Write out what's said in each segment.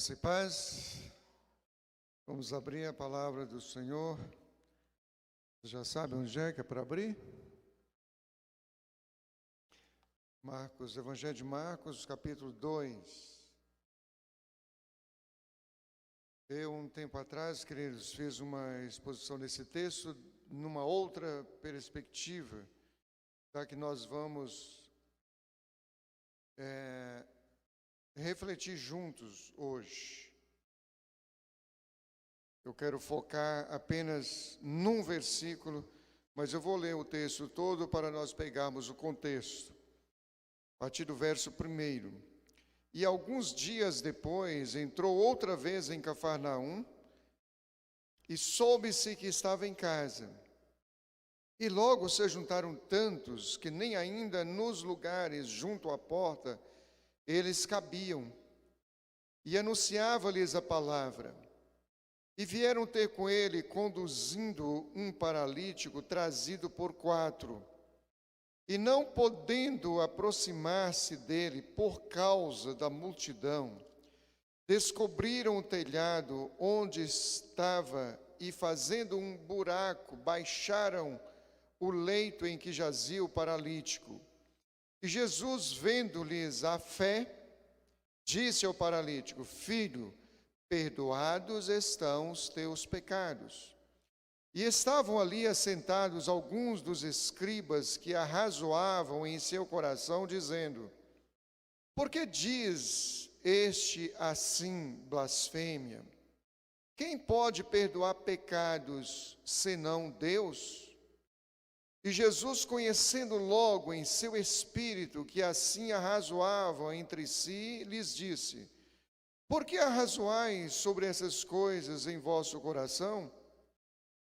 Graça e paz. Vamos abrir a palavra do Senhor. Você já sabe onde é que é para abrir? Marcos, Evangelho de Marcos, capítulo 2. Eu, um tempo atrás, queridos, fiz uma exposição desse texto numa outra perspectiva, já que nós vamos refletir juntos hoje. Eu quero focar apenas num versículo, mas eu vou ler o texto todo para nós pegarmos o contexto. A partir do verso 1. E alguns dias depois, entrou outra vez em Cafarnaum, e soube-se que estava em casa. E logo se juntaram tantos, que nem ainda nos lugares junto à porta eles cabiam. E anunciava-lhes a palavra. E vieram ter com ele, conduzindo um paralítico, trazido por 4. E não podendo aproximar-se dele por causa da multidão, descobriram o telhado onde estava e, fazendo um buraco, baixaram o leito em que jazia o paralítico. E Jesus, vendo-lhes a fé, disse ao paralítico: Filho, perdoados estão os teus pecados. E estavam ali assentados alguns dos escribas que arrazoavam em seu coração, dizendo: Por que diz este assim blasfêmia? Quem pode perdoar pecados senão Deus? E Jesus, conhecendo logo em seu espírito que assim arrazoavam entre si, lhes disse: Por que arrazoais sobre essas coisas em vosso coração?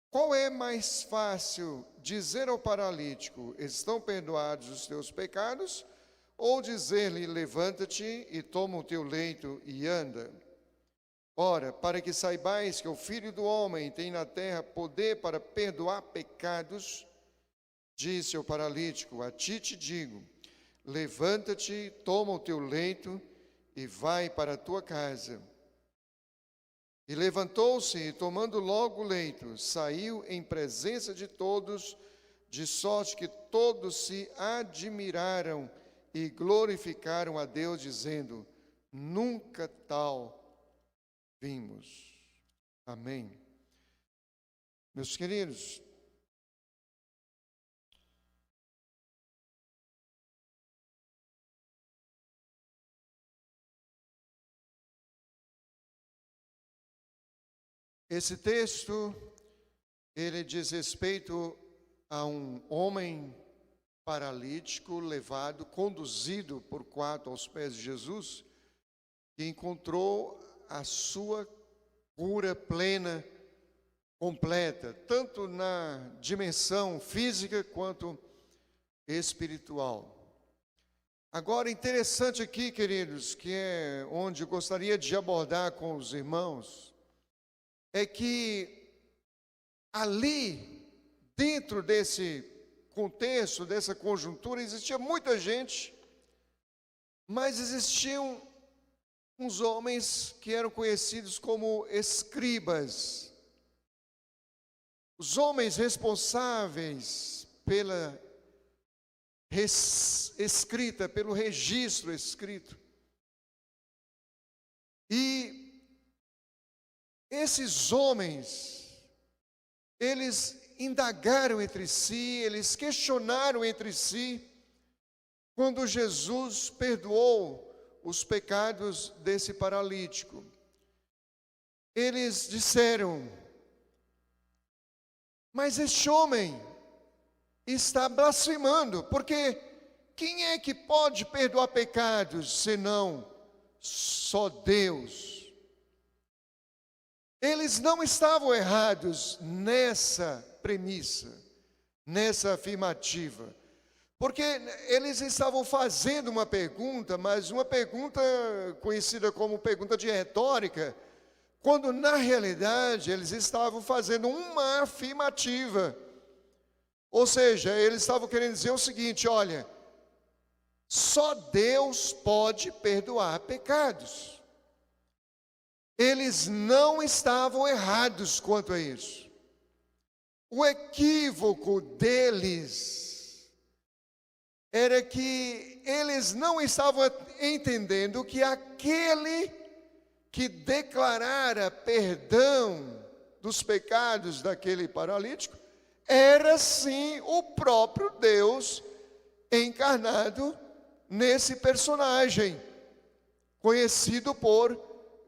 Qual é mais fácil, dizer ao paralítico: Estão perdoados os teus pecados? Ou dizer-lhe: Levanta-te e toma o teu leito e anda? Ora, para que saibais que o Filho do Homem tem na terra poder para perdoar pecados, disse ao paralítico: A ti te digo, levanta-te, toma o teu leito e vai para a tua casa. E levantou-se e, tomando logo o leito, saiu em presença de todos, de sorte que todos se admiraram e glorificaram a Deus, dizendo: Nunca tal vimos. Amém. Meus queridos, esse texto, ele diz respeito a um homem paralítico levado, conduzido por 4 aos pés de Jesus, que encontrou a sua cura plena, completa, tanto na dimensão física quanto espiritual. Agora, interessante aqui, queridos, que é onde eu gostaria de abordar com os irmãos, é que ali, dentro desse contexto, dessa conjuntura, existia muita gente, mas existiam uns homens que eram conhecidos como escribas, os homens responsáveis pela escrita, pelo registro escrito. E esses homens, eles indagaram entre si, eles questionaram entre si, quando Jesus perdoou os pecados desse paralítico. Eles disseram: Mas este homem está blasfemando, porque quem é que pode perdoar pecados, senão só Deus? Eles não estavam errados nessa premissa, nessa afirmativa, porque eles estavam fazendo uma pergunta, mas uma pergunta conhecida como pergunta de retórica, quando na realidade eles estavam fazendo uma afirmativa. Ou seja, eles estavam querendo dizer o seguinte: olha, só Deus pode perdoar pecados. eles não estavam errados quanto a isso. O equívoco deles era que eles não estavam entendendo que aquele que declarara perdão dos pecados daquele paralítico era sim o próprio Deus encarnado nesse personagem, conhecido por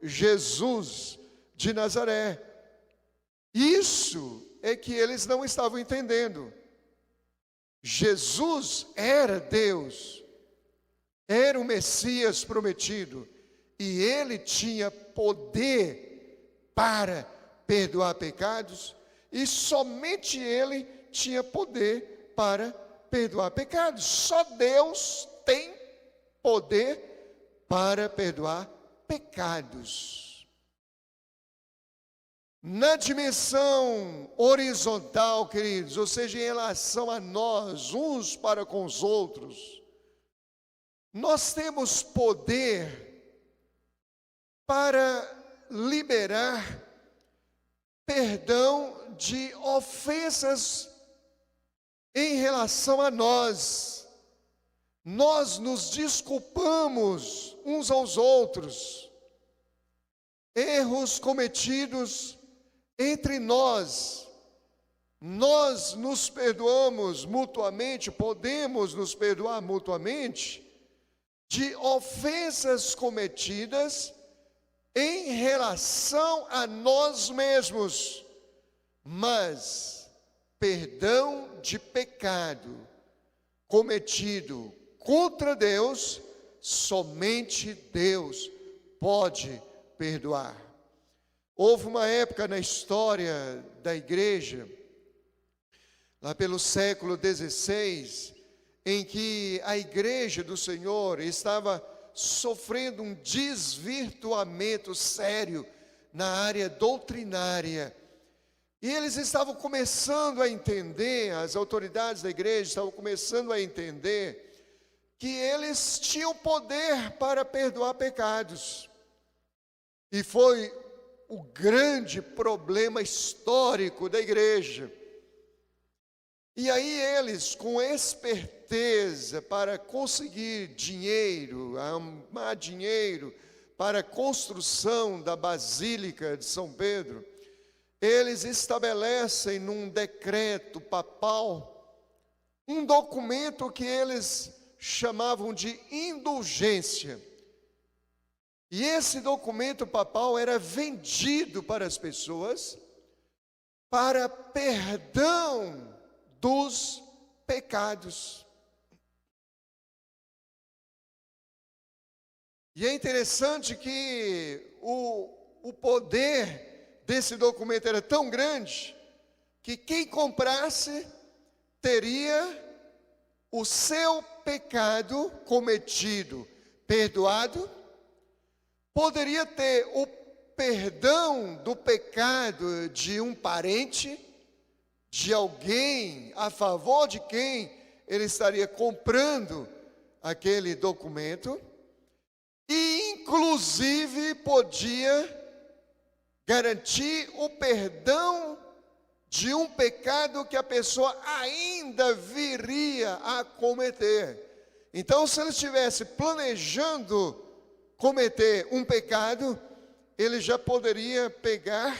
Jesus de Nazaré. Isso é que eles não estavam entendendo. Jesus era Deus, era o Messias prometido, e ele tinha poder para perdoar pecados, e somente ele tinha poder para perdoar pecados. Só Deus tem poder para perdoar pecados. Na dimensão horizontal, queridos, ou seja, em relação a nós, uns para com os outros, nós temos poder para liberar perdão de ofensas em relação a nós. Nós nos desculpamos uns aos outros, erros cometidos entre nós nos perdoamos mutuamente, podemos nos perdoar mutuamente de ofensas cometidas em relação a nós mesmos, mas perdão de pecado cometido contra Deus, somente Deus pode perdoar. Houve uma época na história da igreja, lá pelo século XVI, em que a igreja do Senhor estava sofrendo um desvirtuamento sério na área doutrinária. E eles estavam começando a entender, as autoridades da igreja estavam começando a entender que eles tinham poder para perdoar pecados. E foi o grande problema histórico da igreja. E aí eles, com esperteza para conseguir dinheiro, arrumar dinheiro para a construção da Basílica de São Pedro, eles estabelecem num decreto papal um documento que eles chamavam de indulgência. E esse documento papal era vendido para as pessoas para perdão dos pecados. E é interessante que o poder desse documento era tão grande que quem comprasse teria o seu pecado cometido perdoado, poderia ter o perdão do pecado de um parente, de alguém a favor de quem ele estaria comprando aquele documento, e inclusive podia garantir o perdão de um pecado que a pessoa ainda viria a cometer. Então, se ele estivesse planejando cometer um pecado, ele já poderia pegar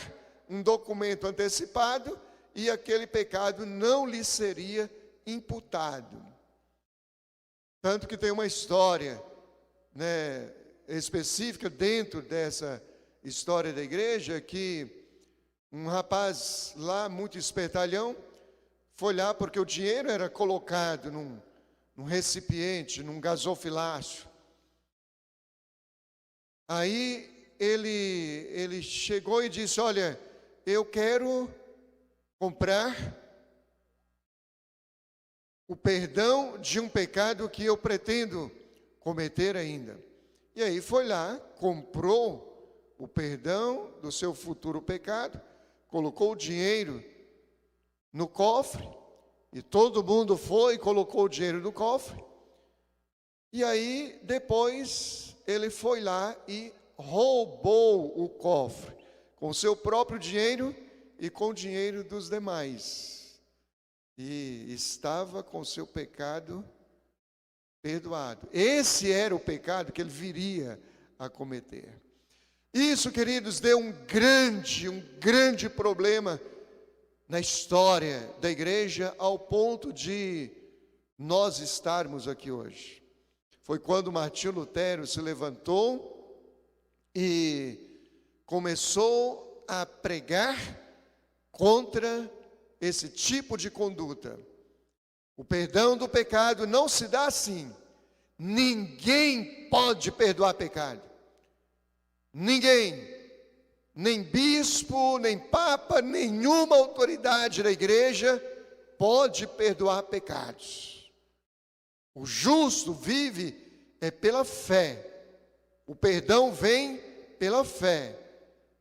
um documento antecipado e aquele pecado não lhe seria imputado. Tanto que tem uma história, específica dentro dessa história da igreja, que um rapaz lá, muito espertalhão, foi lá porque o dinheiro era colocado num recipiente, num gasofilácio. Aí ele chegou e disse: olha, eu quero comprar o perdão de um pecado que eu pretendo cometer ainda. E aí foi lá, comprou o perdão do seu futuro pecado, colocou o dinheiro no cofre, e todo mundo foi e colocou o dinheiro no cofre. E aí depois ele foi lá e roubou o cofre com seu próprio dinheiro e com o dinheiro dos demais. E estava com seu pecado perdoado. Esse era o pecado que ele viria a cometer. Isso, queridos, deu um grande problema na história da igreja, ao ponto de nós estarmos aqui hoje. Foi quando Martinho Lutero se levantou e começou a pregar contra esse tipo de conduta. O perdão do pecado não se dá assim. Ninguém pode perdoar pecado. Ninguém, nem bispo, nem papa, nenhuma autoridade da igreja pode perdoar pecados. O justo vive pela fé. O perdão vem pela fé.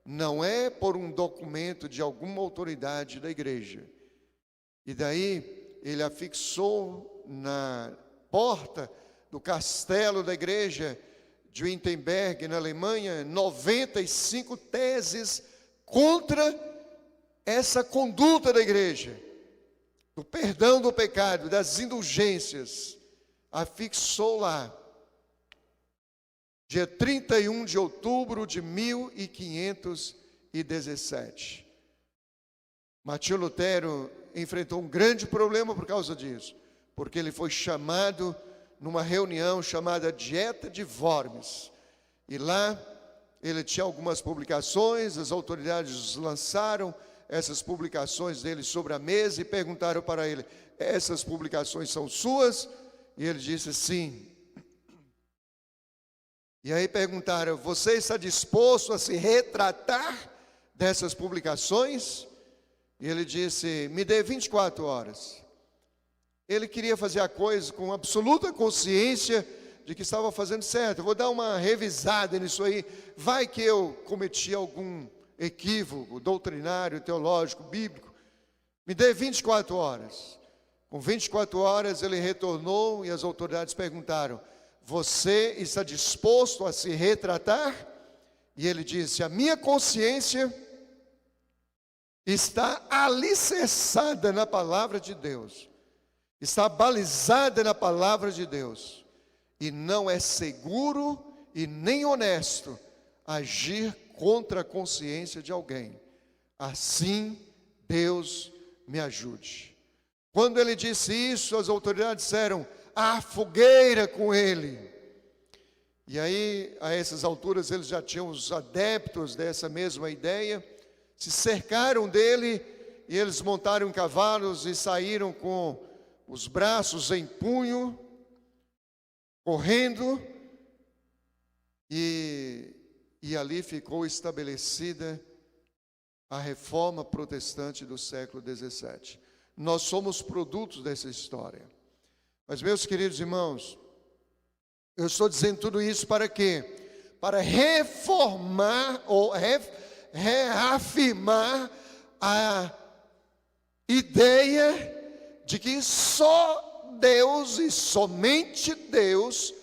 Não é por um documento de alguma autoridade da igreja. E daí ele afixou na porta do castelo da igreja de Wittenberg, na Alemanha, 95 teses contra essa conduta da igreja, do perdão do pecado, das indulgências. Afixou lá, dia 31 de outubro de 1517. Martinho Lutero enfrentou um grande problema por causa disso, porque ele foi chamado numa reunião chamada Dieta de Worms, e lá ele tinha algumas publicações. As autoridades lançaram essas publicações dele sobre a mesa e perguntaram para ele: essas publicações são suas? E ele disse sim. E aí perguntaram: você está disposto a se retratar dessas publicações? E ele disse: me dê 24 horas. Ele queria fazer a coisa com absoluta consciência de que estava fazendo certo. Eu vou dar uma revisada nisso aí. Vai que eu cometi algum equívoco doutrinário, teológico, bíblico. Me dê 24 horas. Com 24 horas ele retornou e as autoridades perguntaram: você está disposto a se retratar? E ele disse: a minha consciência está alicerçada na palavra de Deus. Está balizada na palavra de Deus. E não é seguro e nem honesto agir contra a consciência de alguém. Assim, Deus me ajude. Quando ele disse isso, as autoridades disseram: a fogueira com ele. E aí, a essas alturas, eles já tinham os adeptos dessa mesma ideia, se cercaram dele, e eles montaram em cavalos e saíram com os braços em punho, correndo, e ali ficou estabelecida a reforma protestante do século XVII. Nós somos produtos dessa história. Mas, meus queridos irmãos, eu estou dizendo tudo isso para quê? Para reformar ou reafirmar a ideia de que só Deus e somente Deus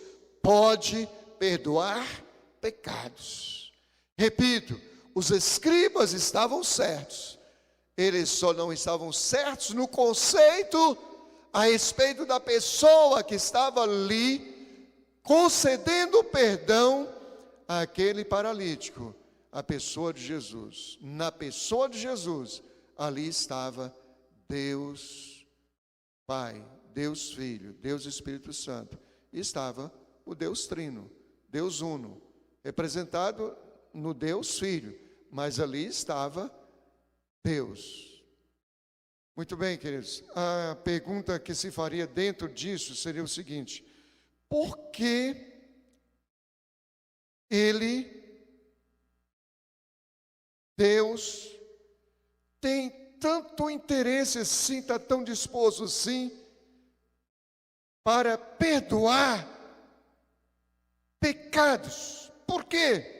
pode perdoar pecados. Repito, os escribas estavam certos. Eles só não estavam certos no conceito a respeito da pessoa que estava ali concedendo perdão àquele paralítico, a pessoa de Jesus. Na pessoa de Jesus, ali estava Deus Pai, Deus Filho, Deus Espírito Santo. E estava o Deus Trino, Deus Uno, representado no Deus Filho, mas ali estava Deus. Muito bem, queridos. A pergunta que se faria dentro disso seria o seguinte: por que Deus, tem tanto interesse assim, está tão disposto assim, para perdoar pecados? Por quê?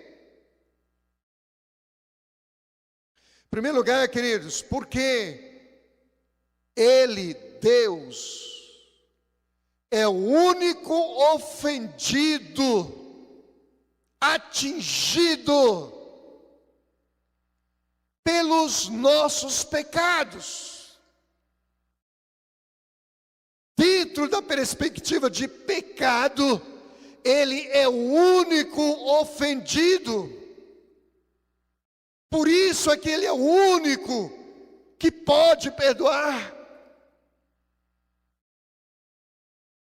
Em primeiro lugar, queridos, porque Ele, Deus, é o único ofendido atingido pelos nossos pecados. Dentro da perspectiva de pecado, ele é o único ofendido. Por isso é que ele é o único que pode perdoar.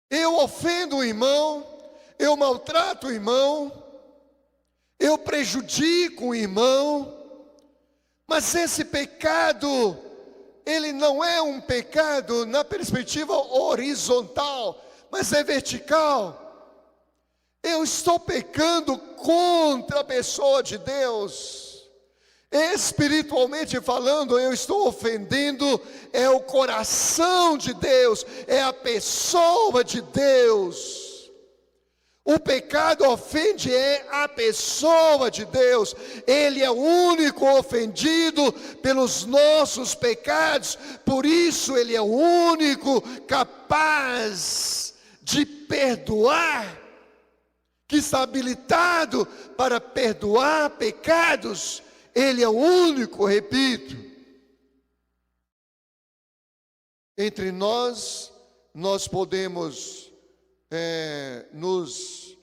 Eu ofendo o irmão, eu maltrato o irmão, eu prejudico o irmão, mas esse pecado, ele não é um pecado na perspectiva horizontal, mas é vertical. Eu estou pecando contra a pessoa de Deus. Espiritualmente falando, eu estou ofendendo é o coração de Deus, é a pessoa de Deus. O pecado ofende é a pessoa de Deus. Ele é o único ofendido pelos nossos pecados. Por isso ele é o único capaz de perdoar, que está habilitado para perdoar pecados. Ele é o único, repito. Entre nós podemos nos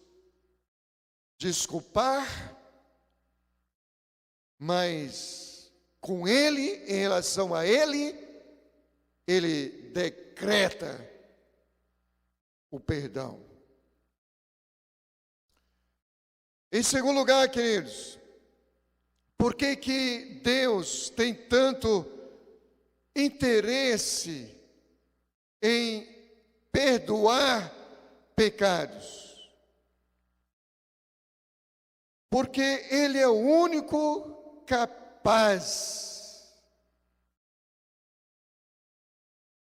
desculpar, mas com Ele, em relação a Ele, Ele decreta o perdão. Em segundo lugar, queridos, por que que Deus tem tanto interesse em perdoar pecados? Porque Ele é o único capaz.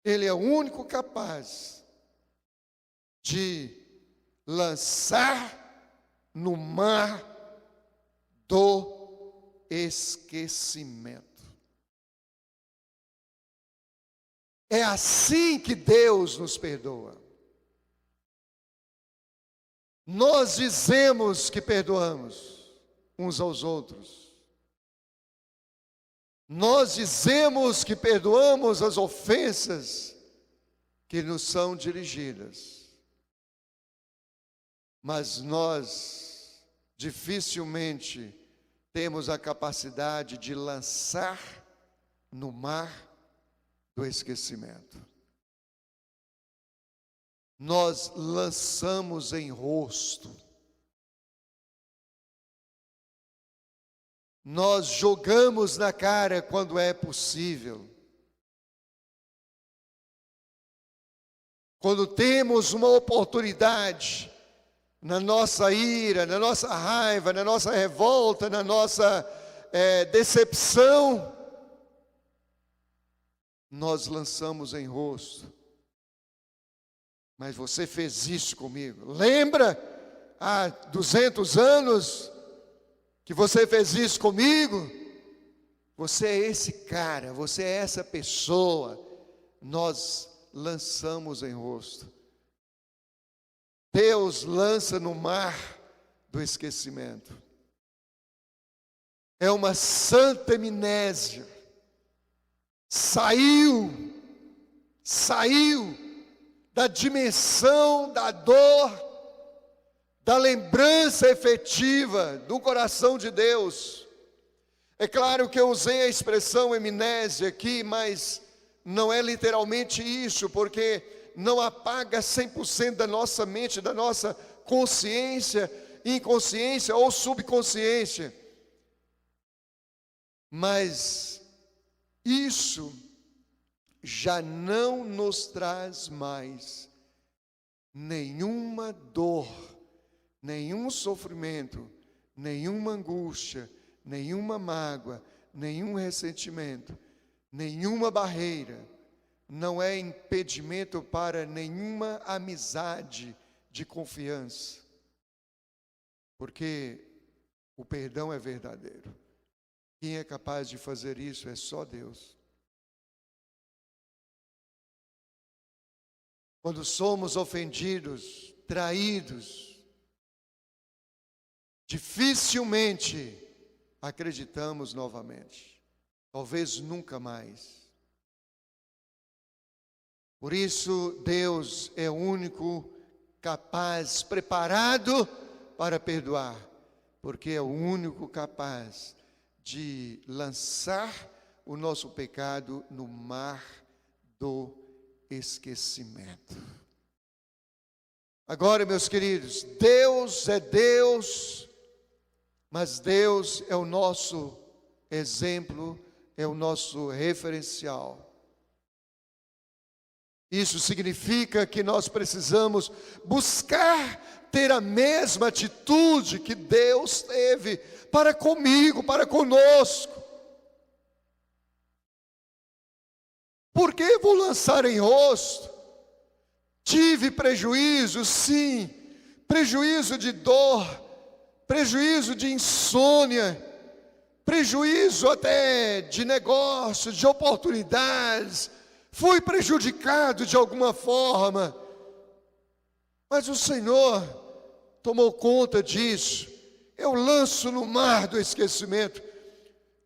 Ele é o único capaz de lançar no mar do esquecimento. É assim que Deus nos perdoa. Nós dizemos que perdoamos uns aos outros. Nós dizemos que perdoamos as ofensas que nos são dirigidas. Mas nós dificilmente temos a capacidade de lançar no mar do esquecimento. Nós lançamos em rosto. Nós jogamos na cara quando é possível. Quando temos uma oportunidade, na nossa ira, na nossa raiva, na nossa revolta, na nossa decepção, nós lançamos em rosto. Mas você fez isso comigo. Lembra há 200 anos que você fez isso comigo? Você é esse cara, você é essa pessoa. Nós lançamos em rosto. Deus lança no mar do esquecimento. É uma santa amnésia. Saiu da dimensão da dor, da lembrança efetiva do coração de Deus. É claro que eu usei a expressão amnésia aqui, mas não é literalmente isso, porque não apaga 100% da nossa mente, da nossa consciência, inconsciência ou subconsciência. Mas isso já não nos traz mais nenhuma dor, nenhum sofrimento, nenhuma angústia, nenhuma mágoa, nenhum ressentimento, nenhuma barreira. Não é impedimento para nenhuma amizade de confiança, porque o perdão é verdadeiro. Quem é capaz de fazer isso é só Deus. Quando somos ofendidos, traídos, dificilmente acreditamos novamente. Talvez nunca mais. Por isso, Deus é o único capaz, preparado para perdoar, porque é o único capaz de lançar o nosso pecado no mar do esquecimento. Agora, meus queridos, Deus é Deus, mas Deus é o nosso exemplo, é o nosso referencial. Isso significa que nós precisamos buscar ter a mesma atitude que Deus teve para comigo, para conosco. Por que vou lançar em rosto? Tive prejuízo, sim, prejuízo de dor, prejuízo de insônia, prejuízo até de negócios, de oportunidades. Fui prejudicado de alguma forma, mas o Senhor tomou conta disso. Eu lanço no mar do esquecimento.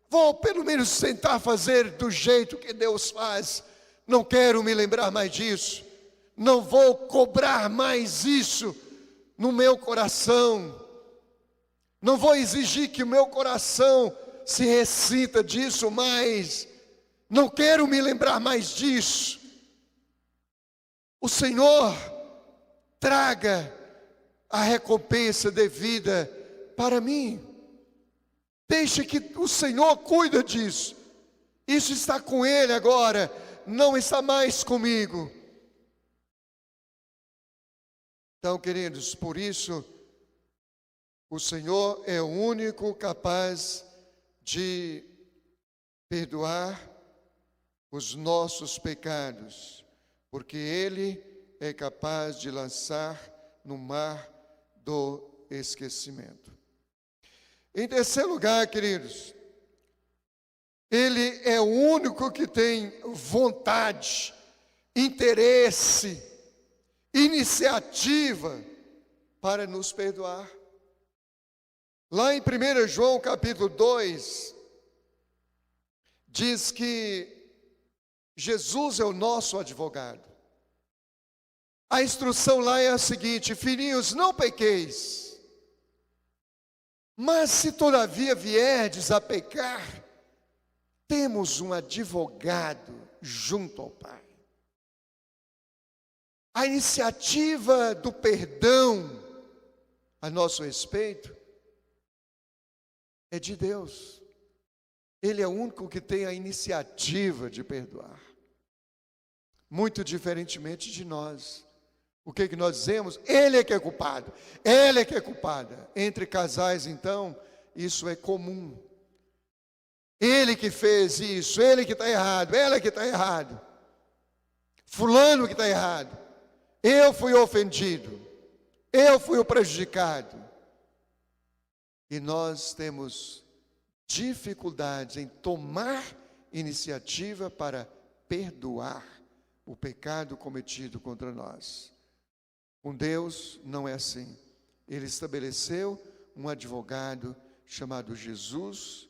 Vou pelo menos tentar fazer do jeito que Deus faz. Não quero me lembrar mais disso. Não vou cobrar mais isso no meu coração. Não vou exigir que o meu coração se ressinta disso mais. Não quero me lembrar mais disso. O Senhor traga a recompensa devida para mim. Deixe que o Senhor cuide disso. Isso está com Ele agora, não está mais comigo. Então, queridos, por isso, o Senhor é o único capaz de perdoar os nossos pecados, porque Ele é capaz de lançar no mar do esquecimento. Em terceiro lugar, queridos, Ele é o único que tem vontade, interesse, iniciativa para nos perdoar. Lá em 1 João capítulo 2, diz que Jesus é o nosso advogado. A instrução lá é a seguinte: filhinhos, não pequeis, mas se todavia vierdes a pecar, temos um advogado junto ao Pai. A iniciativa do perdão a nosso respeito é de Deus. Ele é o único que tem a iniciativa de perdoar. Muito diferentemente de nós. O que nós dizemos? Ele é que é culpado. Ela é que é culpada. Entre casais, então, isso é comum. Ele que fez isso, ele que está errado, ela que está errado. Fulano que está errado. Eu fui ofendido. Eu fui o prejudicado. E nós temos dificuldade em tomar iniciativa para perdoar o pecado cometido contra nós. Com Deus não é assim. Ele estabeleceu um advogado chamado Jesus,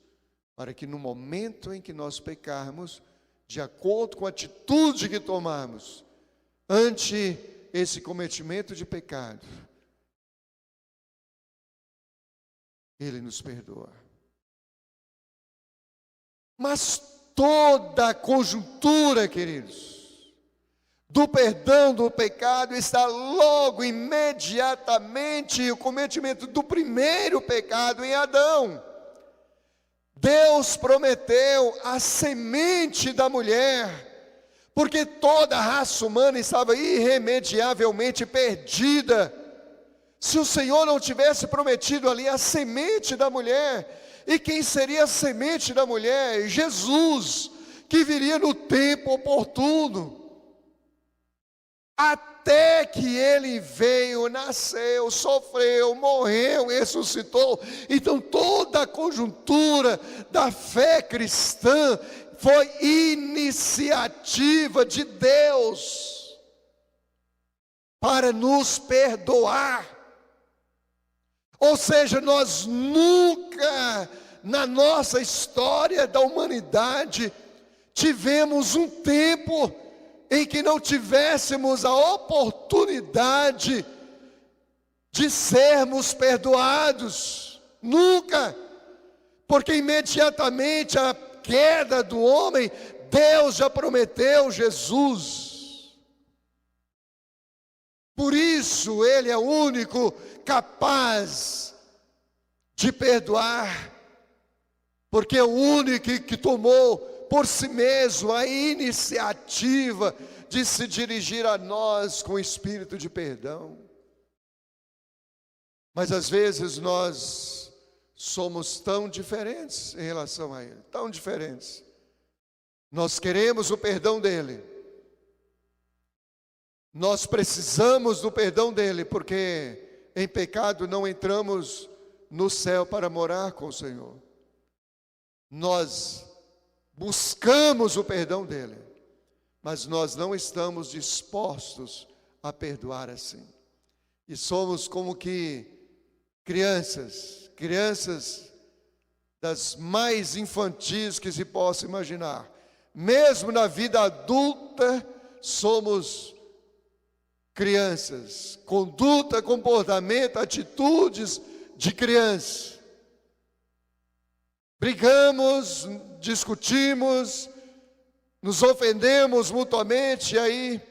para que no momento em que nós pecarmos, de acordo com a atitude que tomarmos ante esse cometimento de pecado, Ele nos perdoa. Mas toda a conjuntura, queridos, do perdão do pecado está logo, imediatamente, o cometimento do primeiro pecado em Adão. Deus prometeu a semente da mulher, porque toda a raça humana estava irremediavelmente perdida. Se o Senhor não tivesse prometido ali a semente da mulher, e quem seria a semente da mulher? Jesus, que viria no tempo oportuno. Até que Ele veio, nasceu, sofreu, morreu, ressuscitou. Então toda a conjuntura da fé cristã foi iniciativa de Deus para nos perdoar. Ou seja, nós nunca na nossa história da humanidade tivemos um tempo em que não tivéssemos a oportunidade de sermos perdoados. Nunca. Porque imediatamente a queda do homem, Deus já prometeu Jesus. Por isso Ele é o único capaz de perdoar, porque é o único que tomou por si mesmo a iniciativa de se dirigir a nós com espírito de perdão. Mas às vezes nós somos tão diferentes em relação a Ele, tão diferentes. Nós queremos o perdão dEle, nós precisamos do perdão dEle, porque em pecado não entramos no céu para morar com o Senhor. Nós buscamos o perdão dEle, mas nós não estamos dispostos a perdoar assim. E somos como que crianças das mais infantis que se possa imaginar. Mesmo na vida adulta, somos crianças, conduta, comportamento, atitudes de criança. Brigamos, discutimos, nos ofendemos mutuamente, e aí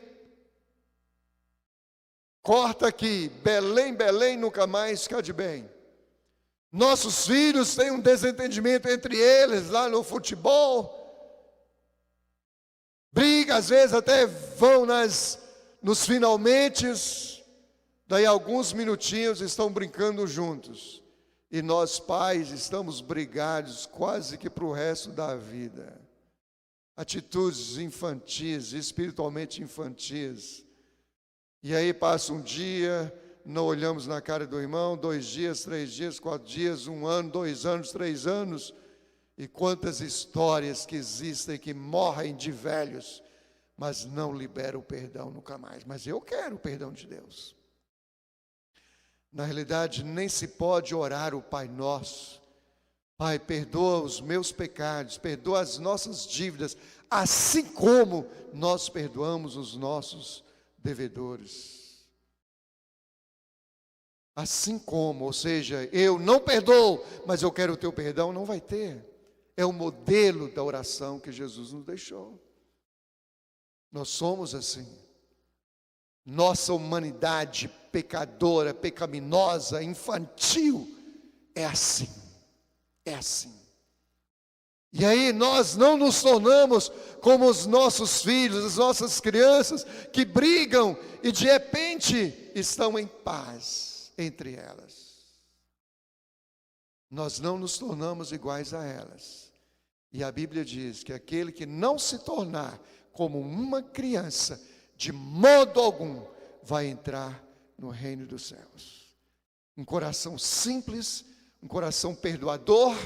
corta aqui, Belém, Belém, nunca mais cá de bem. Nossos filhos têm um desentendimento entre eles lá no futebol. Briga, às vezes até vão nos finalmentes, daí alguns minutinhos estão brincando juntos. E nós pais estamos brigados quase que para o resto da vida. Atitudes infantis, espiritualmente infantis. E aí passa um dia, não olhamos na cara do irmão, 2 dias, 3 dias, 4 dias, 1 ano, 2 anos, 3 anos. E quantas histórias que existem que morrem de velhos, mas não liberam o perdão nunca mais. Mas eu quero o perdão de Deus. Na realidade, nem se pode orar o Pai Nosso. Pai, perdoa os meus pecados, perdoa as nossas dívidas, assim como nós perdoamos os nossos devedores. Assim como, ou seja, eu não perdoo, mas eu quero o teu perdão, não vai ter. É o modelo da oração que Jesus nos deixou. Nós somos assim. Nossa humanidade pecadora, pecaminosa, infantil, é assim. É assim. E aí nós não nos tornamos como os nossos filhos, as nossas crianças, que brigam e de repente estão em paz entre elas. Nós não nos tornamos iguais a elas. E a Bíblia diz que aquele que não se tornar como uma criança, de modo algum, vai entrar no reino dos céus. Um coração simples, um coração perdoador,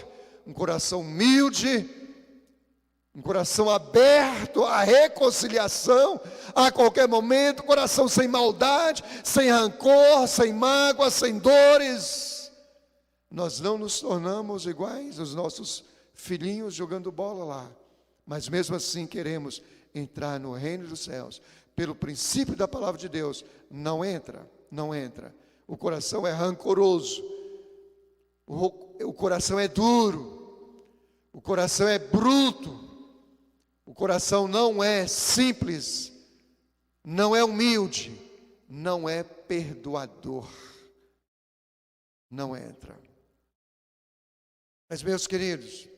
um coração humilde, um coração aberto à reconciliação a qualquer momento, um coração sem maldade, sem rancor, sem mágoa, sem dores. Nós não nos tornamos iguais aos nossos filhinhos jogando bola lá, mas mesmo assim queremos entrar no reino dos céus. Pelo princípio da palavra de Deus, não entra. O coração é rancoroso, o coração é duro, o coração é bruto, o coração não é simples, não é humilde, não é perdoador. Não entra. Mas, meus queridos,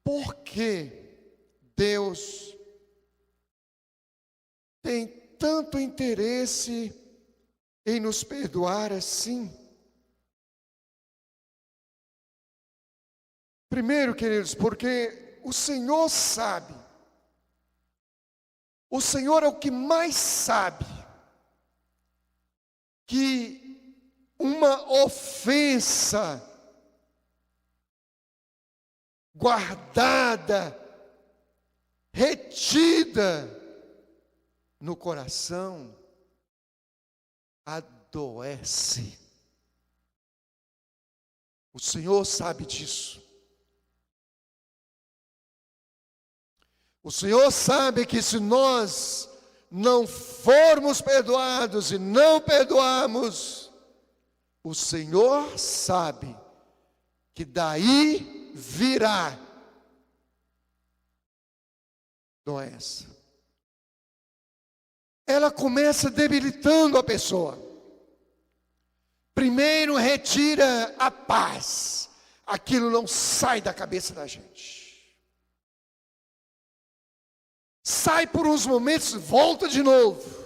por que Deus tem tanto interesse em nos perdoar assim? Primeiro, queridos, porque o Senhor sabe. O Senhor é o que mais sabe que uma ofensa guardada, retida no coração, adoece. O Senhor sabe disso. O Senhor sabe que se nós não formos perdoados e não perdoarmos, o Senhor sabe que daí virá doença. Ela começa debilitando a pessoa. Primeiro retira a paz. Aquilo não sai da cabeça da gente. Sai por uns momentos, volta de novo.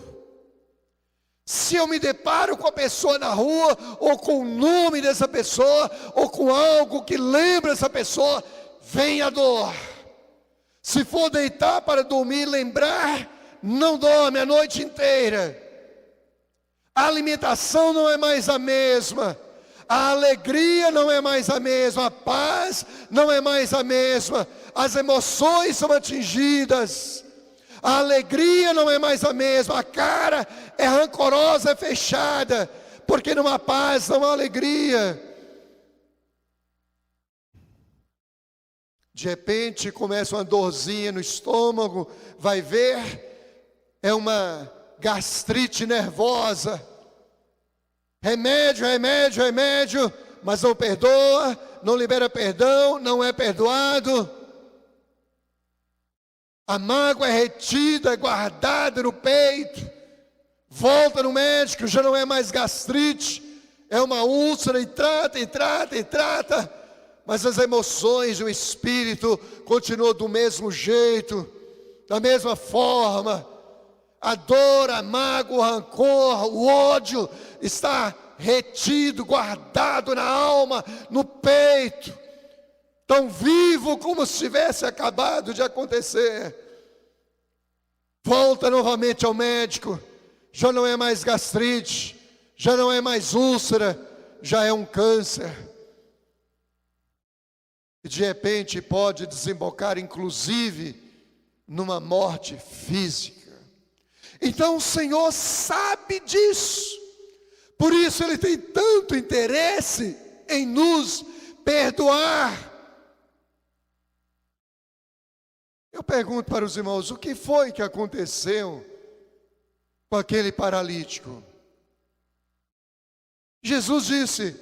Se eu me deparo com a pessoa na rua, ou com o nome dessa pessoa, ou com algo que lembra essa pessoa, vem a dor. Se for deitar para dormir, lembrar, não dorme a noite inteira. A alimentação não é mais a mesma. A alegria não é mais a mesma. A paz não é mais a mesma. As emoções são atingidas. A alegria não é mais a mesma. A cara é rancorosa, é fechada. Porque não há paz, não há alegria. De repente começa uma dorzinha no estômago. Vai ver, é uma gastrite nervosa. Remédio, remédio, remédio. Mas não perdoa, não libera perdão, não é perdoado. A mágoa é retida, é guardada no peito. Volta no médico, já não é mais gastrite. É uma úlcera e trata, e trata, e trata. Mas as emoções e o espírito continuam do mesmo jeito, da mesma forma. A dor, a mágoa, o rancor, o ódio está retido, guardado na alma, no peito. Tão vivo como se tivesse acabado de acontecer. Volta novamente ao médico. Já não é mais gastrite, já não é mais úlcera, já é um câncer. E de repente pode desembocar inclusive numa morte física. Então o Senhor sabe disso. Por isso Ele tem tanto interesse em nos perdoar. Eu pergunto para os irmãos, o que foi que aconteceu com aquele paralítico? Jesus disse,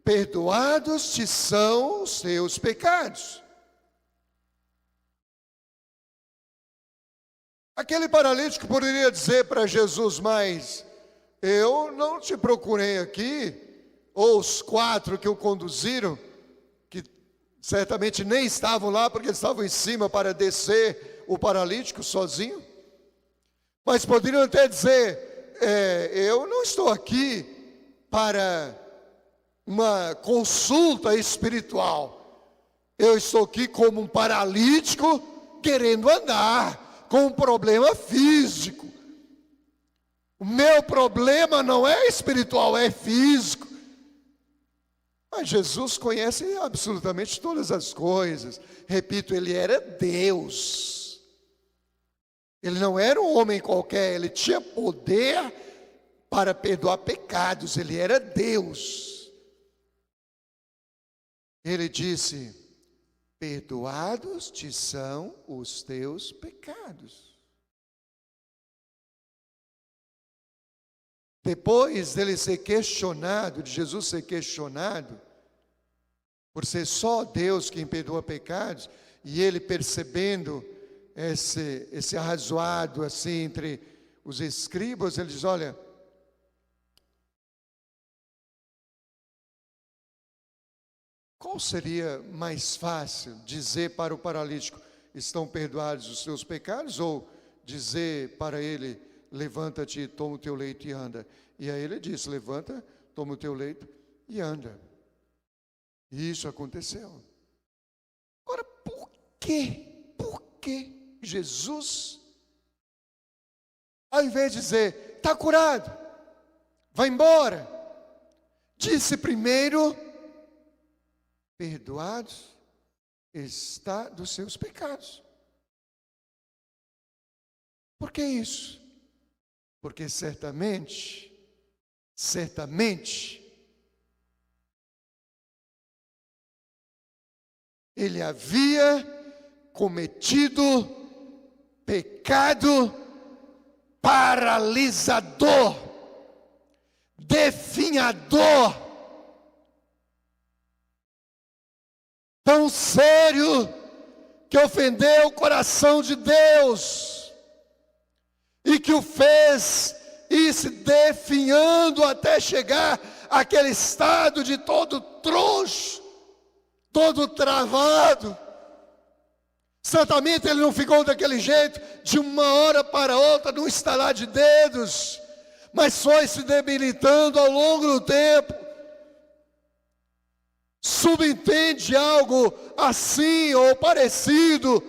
perdoados te são os teus pecados. Aquele paralítico poderia dizer para Jesus, mas eu não te procurei aqui, ou os 4 que o conduziram, que certamente nem estavam lá, porque estavam em cima para descer o paralítico sozinho. Mas poderiam até dizer, eu não estou aqui para uma consulta espiritual. Eu estou aqui como um paralítico querendo andar, com um problema físico. O meu problema não é espiritual, é físico. Mas Jesus conhece absolutamente todas as coisas. Repito, Ele era Deus. Ele não era um homem qualquer, Ele tinha poder para perdoar pecados, Ele era Deus. Ele disse, perdoados te são os teus pecados. Depois dele ser questionado, de Jesus ser questionado, por ser só Deus quem perdoa pecados, e ele percebendo esse arrazoado assim entre os escribas, ele diz, olha, qual seria mais fácil, dizer para o paralítico, estão perdoados os seus pecados, ou dizer para ele, levanta-te, toma o teu leito e anda? E aí ele disse, levanta, toma o teu leito e anda. E isso aconteceu. Agora, por que Jesus, ao invés de dizer, está curado, vai embora, disse primeiro, perdoados está dos seus pecados? Por que isso? Porque certamente, ele havia cometido pecado paralisador, definhador, tão sério que ofendeu o coração de Deus e que o fez ir se definhando até chegar àquele estado de todo troncho, todo travado. Certamente ele não ficou daquele jeito de uma hora para outra, num estalar de dedos, mas foi se debilitando ao longo do tempo. Subentende algo assim ou parecido,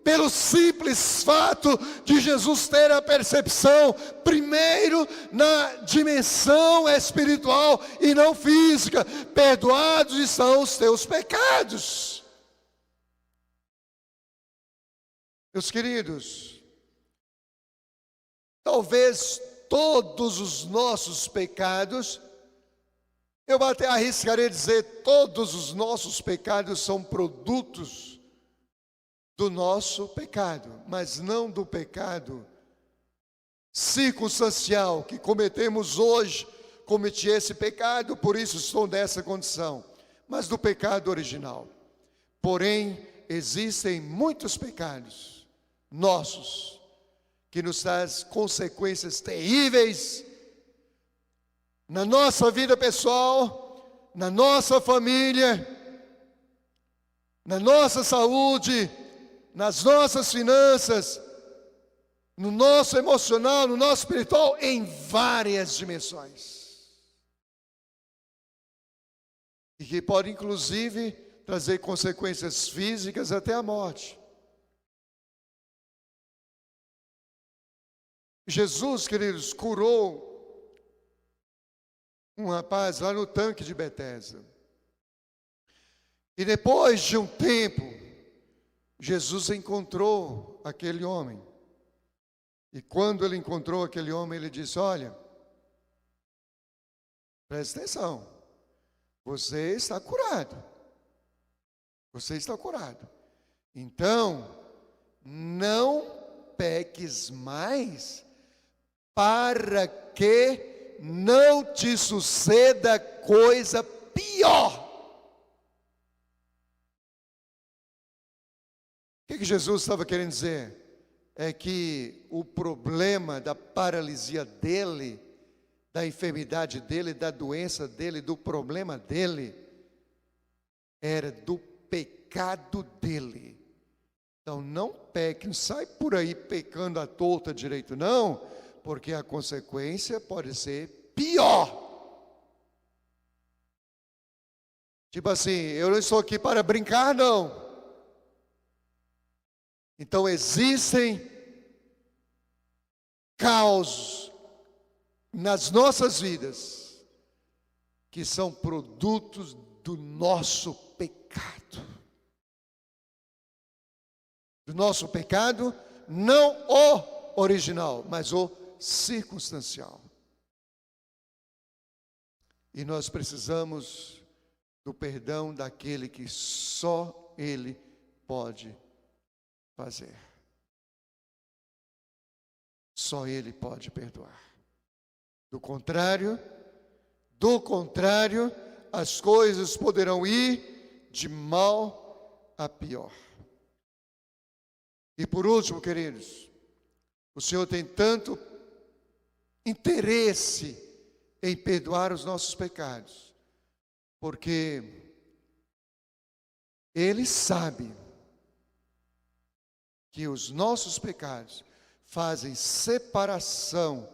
pelo simples fato de Jesus ter a percepção, primeiro na dimensão espiritual e não física: perdoados estão os teus pecados. Meus queridos, talvez todos os nossos pecados, eu até arriscaria dizer, todos os nossos pecados são produtos do nosso pecado, mas não do pecado circunstancial que cometemos hoje. Cometi esse pecado, por isso estou nessa condição, mas do pecado original. Porém, existem muitos pecados nossos que nos traz consequências terríveis na nossa vida pessoal, na nossa família, na nossa saúde, nas nossas finanças, no nosso emocional, no nosso espiritual, em várias dimensões. E que pode inclusive trazer consequências físicas até a morte. Jesus, queridos, curou um rapaz lá no tanque de Betesda. E depois de um tempo, Jesus encontrou aquele homem. E quando ele encontrou aquele homem, ele disse: olha, presta atenção, você está curado. Você está curado. Então, não peques mais, para que não te suceda coisa pior. O que Jesus estava querendo dizer? É que o problema da paralisia dele, da enfermidade dele, da doença dele, do problema dele, era do pecado dele. Então não peque, não sai por aí pecando à torta direito, não, porque a consequência pode ser pior. Tipo assim, eu não estou aqui para brincar, não. Então existem causos nas nossas vidas que são produtos do nosso pecado. Do nosso pecado, não o original, mas o circunstancial. E nós precisamos do perdão daquele que só Ele pode fazer. Só Ele pode perdoar. Do contrário, as coisas poderão ir de mal a pior. E por último, queridos, o Senhor tem tanto interesse em perdoar os nossos pecados, porque Ele sabe que os nossos pecados fazem separação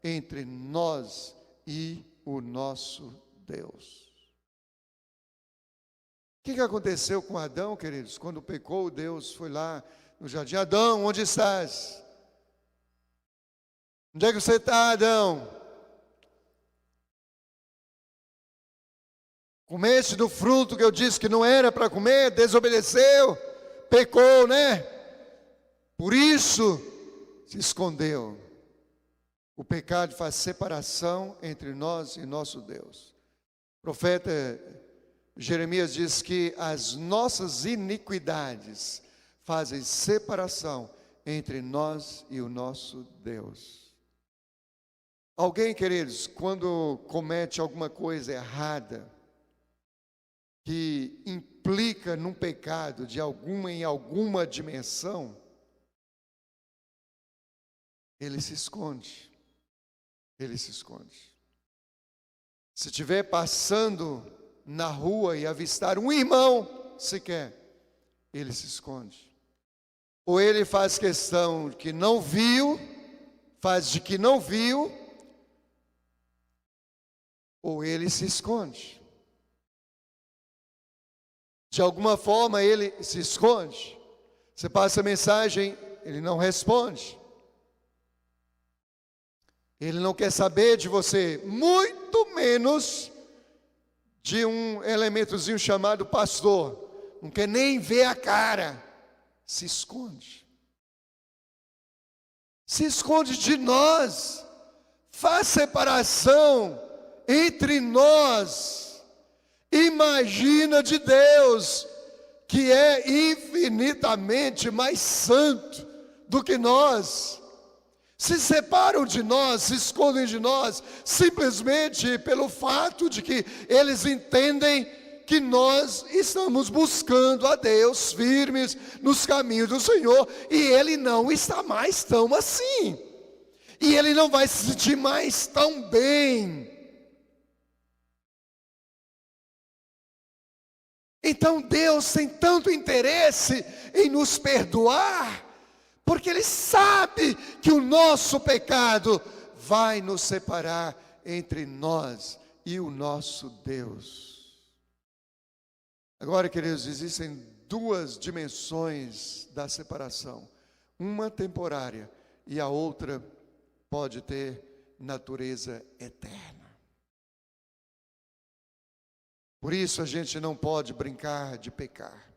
entre nós e o nosso Deus. O que aconteceu com Adão, queridos? Quando pecou, Deus foi lá no jardim: Adão, onde estás? Onde é que você está, Adão? Comeste do fruto que eu disse que não era para comer, desobedeceu, pecou, né? Por isso se escondeu. O pecado faz separação entre nós e nosso Deus. O profeta Jeremias diz que as nossas iniquidades fazem separação entre nós e o nosso Deus. Alguém, queridos, quando comete alguma coisa errada, que implica num pecado em alguma dimensão, ele se esconde. Ele se esconde. Se estiver passando na rua e avistar um irmão sequer, ele se esconde. Ou ele faz questão que não viu, faz de que não viu, ou ele se esconde. De alguma forma ele se esconde. Você passa a mensagem, ele não responde. Ele não quer saber de você, muito menos de um elementozinho chamado pastor. Não quer nem ver a cara. Se esconde. Se esconde de nós. Faz separação entre nós. Imagina de Deus, que é infinitamente mais santo do que nós. Se separam de nós, se escondem de nós, simplesmente pelo fato de que eles entendem que nós estamos buscando a Deus firmes nos caminhos do Senhor, e Ele não está mais tão assim, e Ele não vai se sentir mais tão bem. Então Deus tem tanto interesse em nos perdoar, porque Ele sabe que o nosso pecado vai nos separar entre nós e o nosso Deus. Agora, queridos, existem duas dimensões da separação. Uma temporária e a outra pode ter natureza eterna. Por isso a gente não pode brincar de pecar,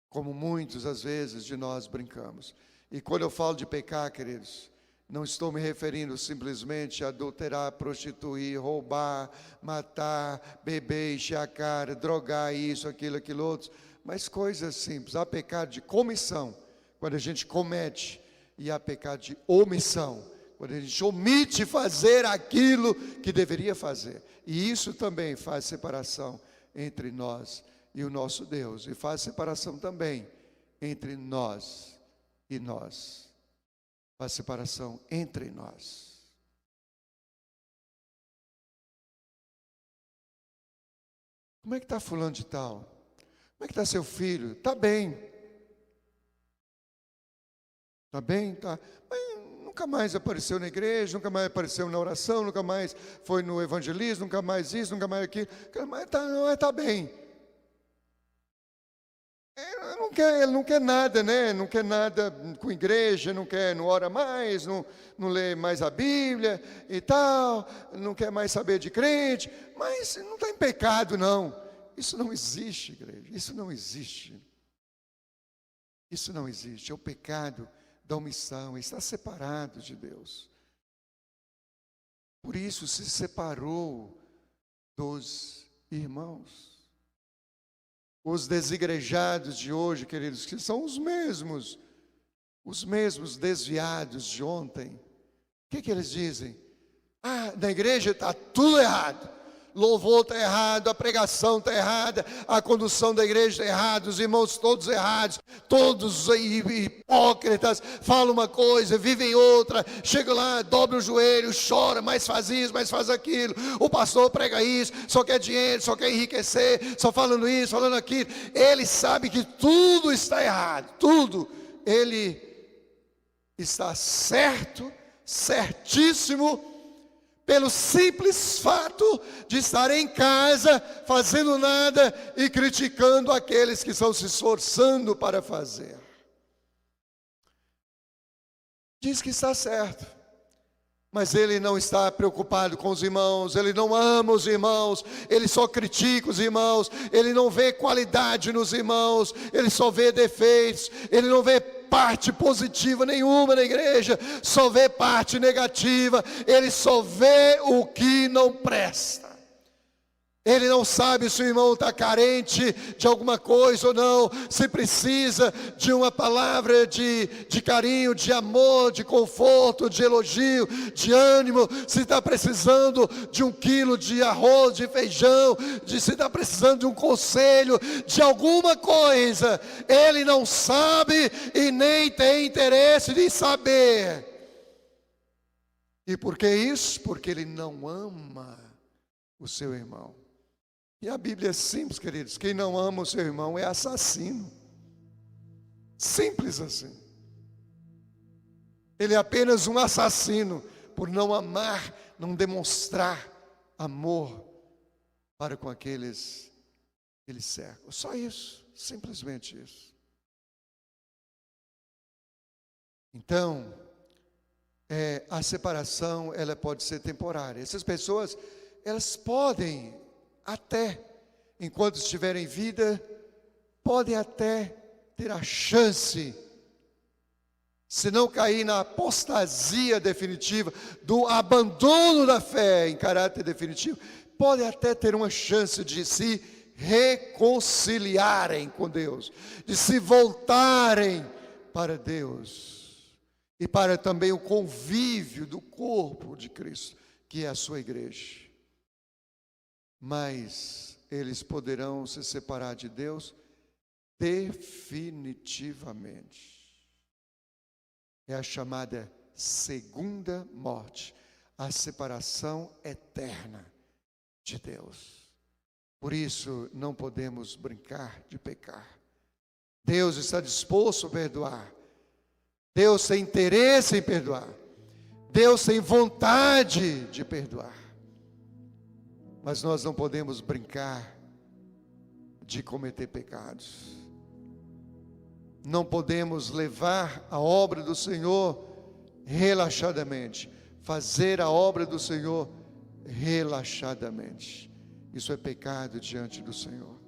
como muitos às vezes de nós brincamos. E quando eu falo de pecar, queridos, não estou me referindo simplesmente a adulterar, prostituir, roubar, matar, beber, encher a cara, drogar, isso, aquilo outro, mas coisas simples. Há pecado de comissão, quando a gente comete, e há pecado de omissão, quando a gente omite fazer aquilo que deveria fazer. E isso também faz separação entre nós e o nosso Deus. E faz separação também entre nós e nós. Faz separação entre nós. Como é que está fulano de tal? Como é que está seu filho? Está bem. Está bem? Está. Mas nunca mais apareceu na igreja, nunca mais apareceu na oração, nunca mais foi no evangelismo, nunca mais isso, nunca mais aquilo. Mas está bem. Ele não quer nada, né? Não quer nada com igreja, não ora mais, não lê mais a Bíblia e tal, não quer mais saber de crente, mas não está em pecado, não. Isso não existe, igreja, isso não existe. Isso não existe, é o pecado da omissão, está separado de Deus. Por isso se separou dos irmãos. Os desigrejados de hoje, queridos, que são os mesmos desviados de ontem. O que eles dizem? Na igreja está tudo errado. Louvor está errado, a pregação está errada, a condução da igreja está errada, os irmãos todos errados, todos hipócritas, falam uma coisa, vivem outra, chega lá, dobra o joelho, chora, mas faz isso, mas faz aquilo, o pastor prega isso, só quer dinheiro, só quer enriquecer, só falando isso, falando aquilo. Ele sabe que tudo está errado, tudo. Ele está certo, certíssimo, pelo simples fato de estar em casa, fazendo nada e criticando aqueles que estão se esforçando para fazer. Diz que está certo, mas ele não está preocupado com os irmãos, ele não ama os irmãos, ele só critica os irmãos, ele não vê qualidade nos irmãos, ele só vê defeitos, ele não vê parte positiva nenhuma na igreja, só vê parte negativa, ele só vê o que não presta. Ele não sabe se o irmão está carente de alguma coisa ou não, se precisa de uma palavra de carinho, de amor, de conforto, de elogio, de ânimo, se está precisando de 1 quilo de arroz, de feijão, se está precisando de um conselho, de alguma coisa. Ele não sabe e nem tem interesse de saber. E por que isso? Porque ele não ama o seu irmão. E a Bíblia é simples, queridos. Quem não ama o seu irmão é assassino. Simples assim. Ele é apenas um assassino por não amar, não demonstrar amor para com aqueles que ele cerca. Só isso, simplesmente isso. Então, a separação, ela pode ser temporária. Essas pessoas, elas podem até, enquanto estiverem em vida, podem até ter a chance, se não cair na apostasia definitiva, do abandono da fé em caráter definitivo, podem até ter uma chance de se reconciliarem com Deus, de se voltarem para Deus, e para também o convívio do corpo de Cristo, que é a sua igreja. Mas eles poderão se separar de Deus definitivamente. É a chamada segunda morte, a separação eterna de Deus. Por isso não podemos brincar de pecar. Deus está disposto a perdoar. Deus tem interesse em perdoar. Deus tem vontade de perdoar. Mas nós não podemos brincar de cometer pecados. Não podemos levar a obra do Senhor relaxadamente. Fazer a obra do Senhor relaxadamente. Isso é pecado diante do Senhor.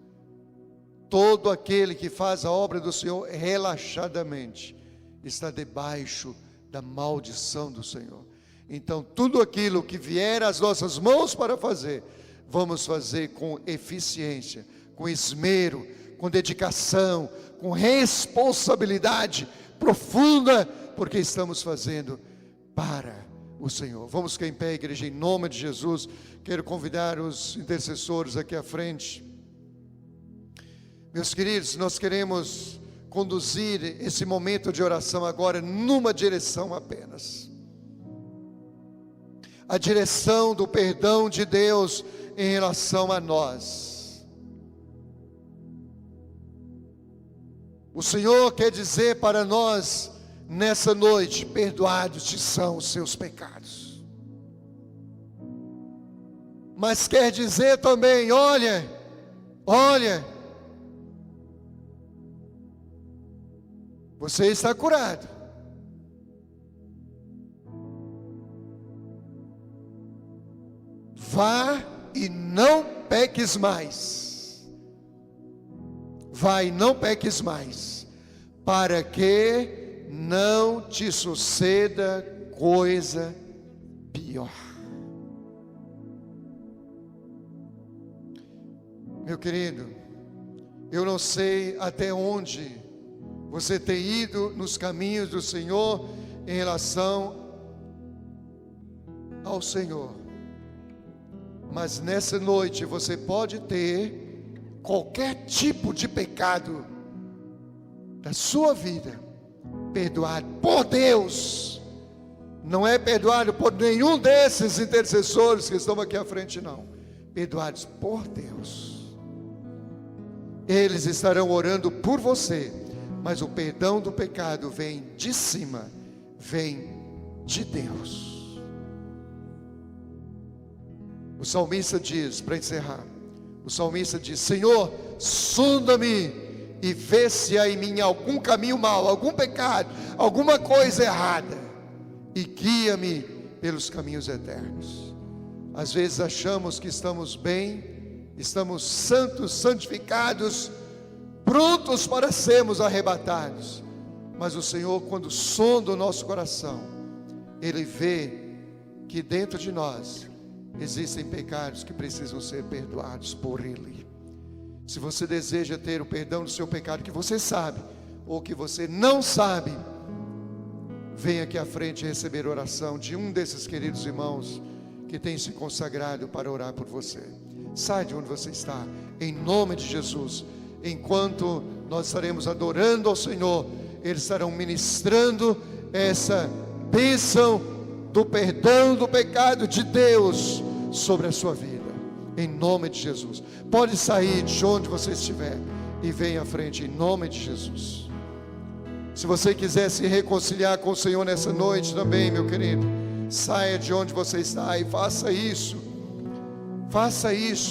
Todo aquele que faz a obra do Senhor relaxadamente está debaixo da maldição do Senhor. Então, tudo aquilo que vier às nossas mãos para fazer, vamos fazer com eficiência, com esmero, com dedicação, com responsabilidade profunda, porque estamos fazendo para o Senhor. Vamos ficar em pé, igreja, em nome de Jesus. Quero convidar os intercessores aqui à frente. Meus queridos, nós queremos conduzir esse momento de oração agora numa direção apenas. A direção do perdão de Deus em relação a nós. O Senhor quer dizer para nós nessa noite: perdoados te são os seus pecados. Mas quer dizer também: olha, você está curado. Vá e não peques mais. Vá e não peques mais, para que não te suceda coisa pior. Meu querido, eu não sei até onde você tem ido nos caminhos do Senhor em relação ao Senhor. Mas nessa noite você pode ter qualquer tipo de pecado da sua vida perdoado por Deus. Não é perdoado por nenhum desses intercessores que estão aqui à frente, não. Perdoados por Deus. Eles estarão orando por você, mas o perdão do pecado vem de cima, vem de Deus. O salmista diz, para encerrar, o salmista diz: Senhor, sonda-me e vê se há em mim algum caminho mau, algum pecado, alguma coisa errada, e guia-me pelos caminhos eternos. Às vezes achamos que estamos bem, estamos santos, santificados, prontos para sermos arrebatados, mas o Senhor, quando sonda o nosso coração, Ele vê que dentro de nós existem pecados que precisam ser perdoados por Ele. Se você deseja ter o perdão do seu pecado, que você sabe ou que você não sabe, venha aqui à frente receber oração de um desses queridos irmãos que tem se consagrado para orar por você. Sai de onde você está, em nome de Jesus. Enquanto nós estaremos adorando ao Senhor, eles estarão ministrando essa bênção do perdão do pecado de Deus sobre a sua vida, em nome de Jesus. Pode sair de onde você estiver e venha à frente, em nome de Jesus. Se você quiser se reconciliar com o Senhor nessa noite também, meu querido, saia de onde você está e faça isso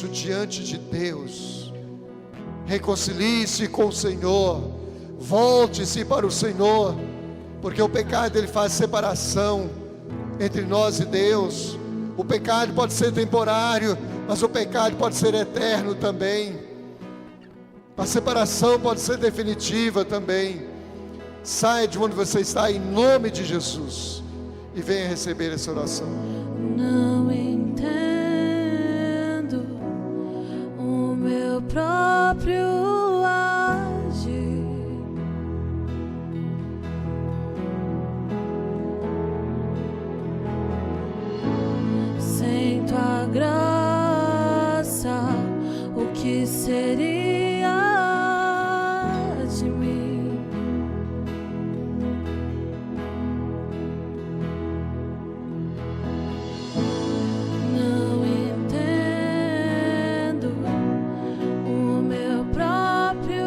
diante de Deus. Reconcilie-se com o Senhor, volte-se para o Senhor, porque o pecado ele faz separação entre nós e Deus. O pecado pode ser temporário, mas o pecado pode ser eterno também. A separação pode ser definitiva também. Saia de onde você está em nome de Jesus e venha receber essa oração. Não entendo o meu próprio agir. Sem tua graça, o que seria de mim? Não entendo o meu próprio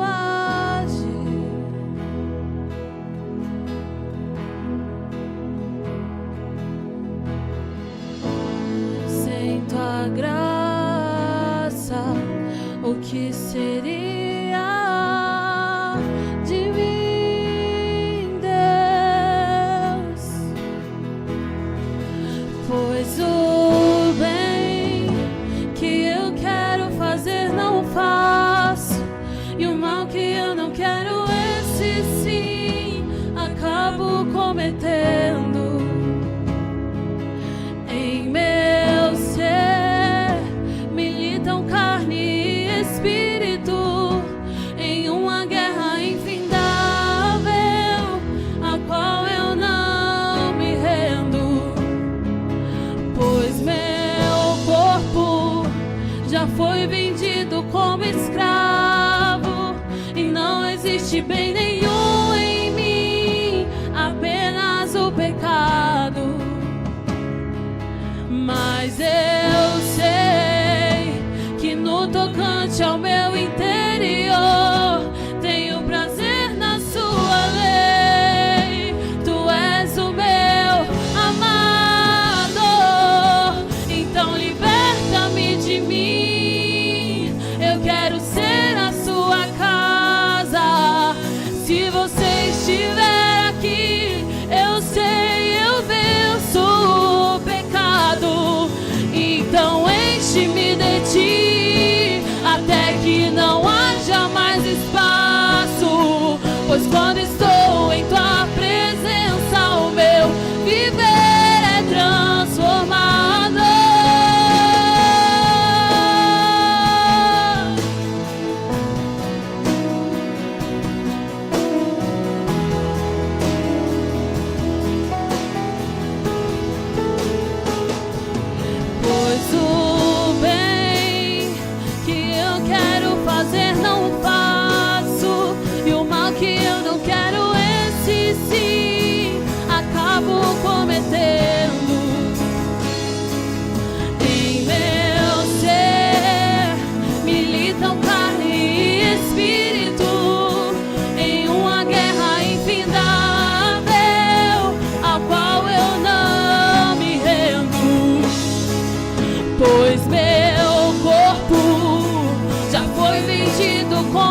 agir. Sem tua graça, o que seria de mim, Deus? Pois o bem que eu quero fazer não faço, e o mal que eu não quero, esse sim acabo cometendo. Em meu ser militam carne e espírito, em uma guerra infindável, a qual eu não me rendo. Pois meu corpo já foi vendido como escravo, e não existe bem nenhum em mim, apenas o pecado. Mas eu sei que no tocante ao meu interior tenho prazer na sua lei. Tu és o meu amado, então liberta-me de mim. Eu quero ser a sua casa. Se você estiver aqui, eu sei, eu venço o pecado. Então enche-me de ti, até que não haja mais espaço. Pois quando estou em tua presença, o meu viver é transformado. Pois o bem que eu quero fazer não faço, e o mal que eu não quero, esse sim acabo cometendo. Em meu ser militam carne e espírito, em uma guerra infindável, a qual eu não me rendo. Pois meu corpo já foi vendido com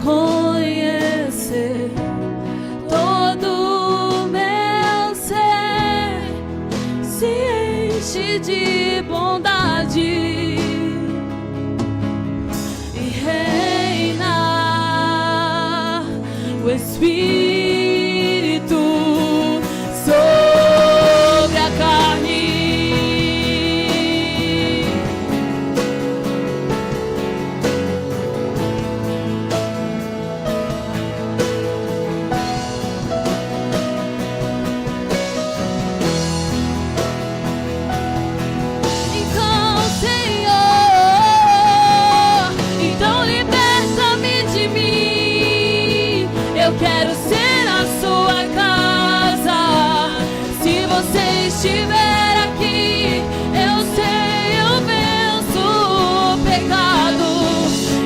conhecer, todo meu ser se enche de bondade e reina o Espírito sobre a carne. Estiver aqui, eu sei, eu venço o pecado.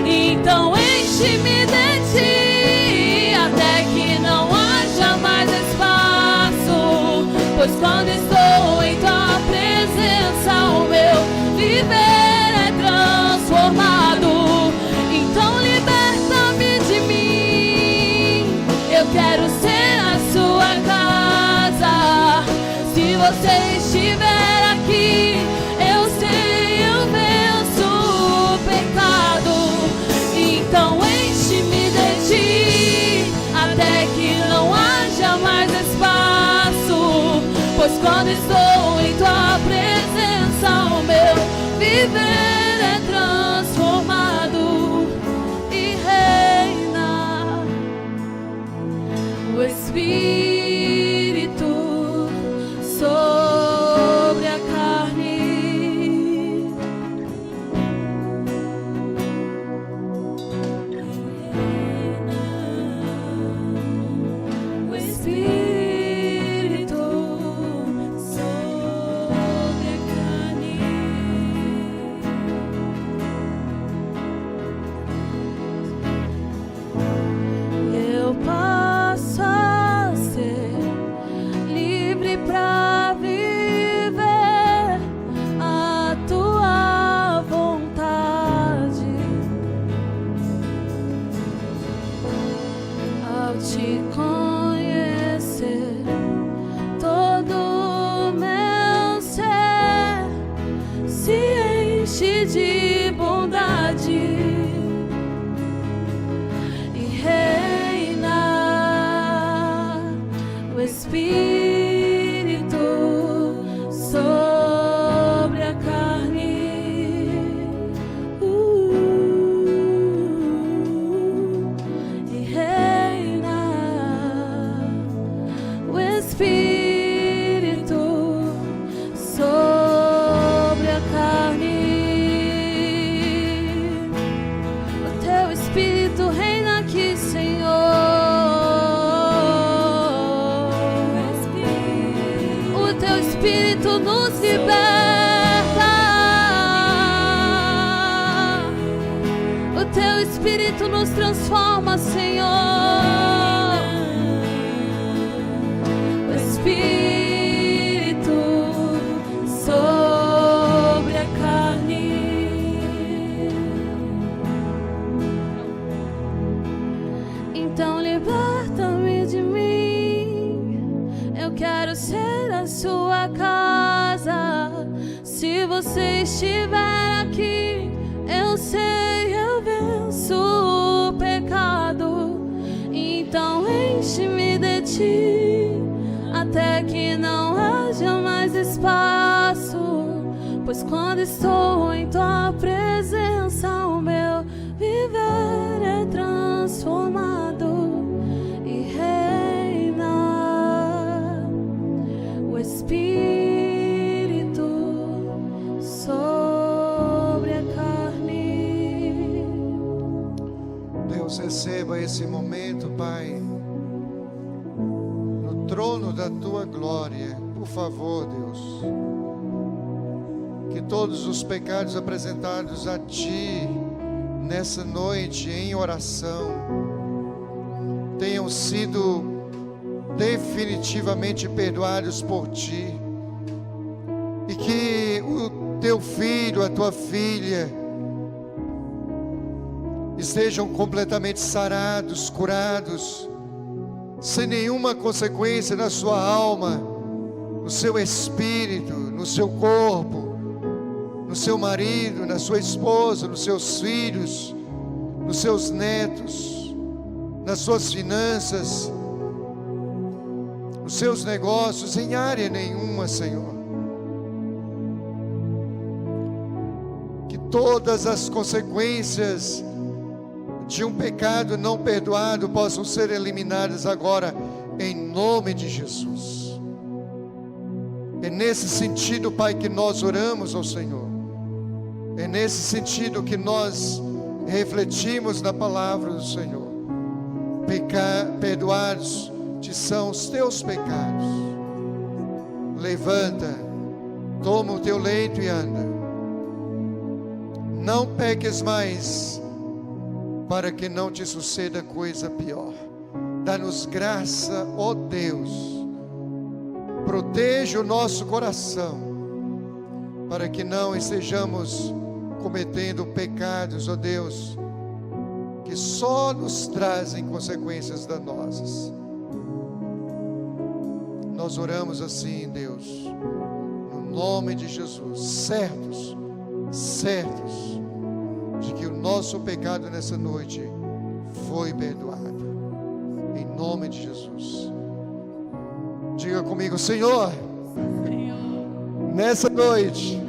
Então enche-me de ti, até que não haja mais espaço. Pois quando estou em tua presença, o meu viver é transformado. Então liberta-me de mim, eu quero ser a sua casa. Se você estiver aqui, eu sei, eu venço o pecado. Então enche-me de ti, até que não haja mais espaço. Pois quando estou em tua presença, o meu viver é transformado e reina o Espírito sobre a carne. O Espírito sobre a carne. Eu passo a ser livre pra viver a tua vontade. Ao te conhecer, todo meu ser se enche de bondade e reina o Espírito sobre a carne. E reina o Espírito sobre a carne. O teu Espírito reina aqui, Senhor. O teu Espírito nos liberta. O teu Espírito nos transforma, Senhor. O Espírito sobre a carne. Então liberta-me de mim, eu quero ser a sua casa. Se você estiver aqui, eu sei, eu venço o pecado. Então enche-me de ti, até que não haja mais espaço. Pois quando estou em tua presença, o meu viver é transformado e reina o Espírito sobre a carne. Deus, receba esse momento, Pai, no trono da tua glória. Por favor, Deus, que todos os pecados apresentados a ti nessa noite em oração tenham sido definitivamente perdoados por ti, e que o teu filho, a tua filha, estejam completamente sarados, curados, sem nenhuma consequência na sua alma, no seu espírito, no seu corpo, no seu marido, na sua esposa, nos seus filhos, nos seus netos, nas suas finanças, nos seus negócios, em área nenhuma, Senhor. Que todas as consequências de um pecado não perdoado possam ser eliminadas agora, em nome de Jesus. É nesse sentido, Pai, que nós oramos ao Senhor. É nesse sentido que nós refletimos na palavra do Senhor. Perdoados te são os teus pecados. Levanta, toma o teu leito e anda. Não peques mais, para que não te suceda coisa pior. Dá-nos graça, ó Deus. Proteja o nosso coração, para que não estejamos cometendo pecados, ó Deus, que só nos trazem consequências danosas. Nós oramos assim, Deus, no nome de Jesus, certos de que o nosso pecado nessa noite foi perdoado, em nome de Jesus. Diga comigo: Senhor, nessa noite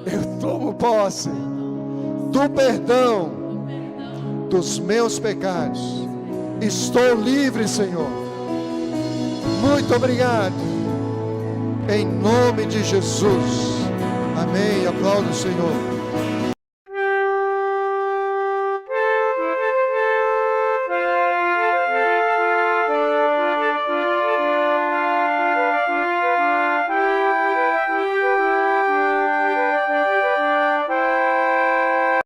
eu tomo posse do perdão dos meus pecados. Estou livre, Senhor. Muito obrigado, em nome de Jesus. Amém. Aplauda o Senhor.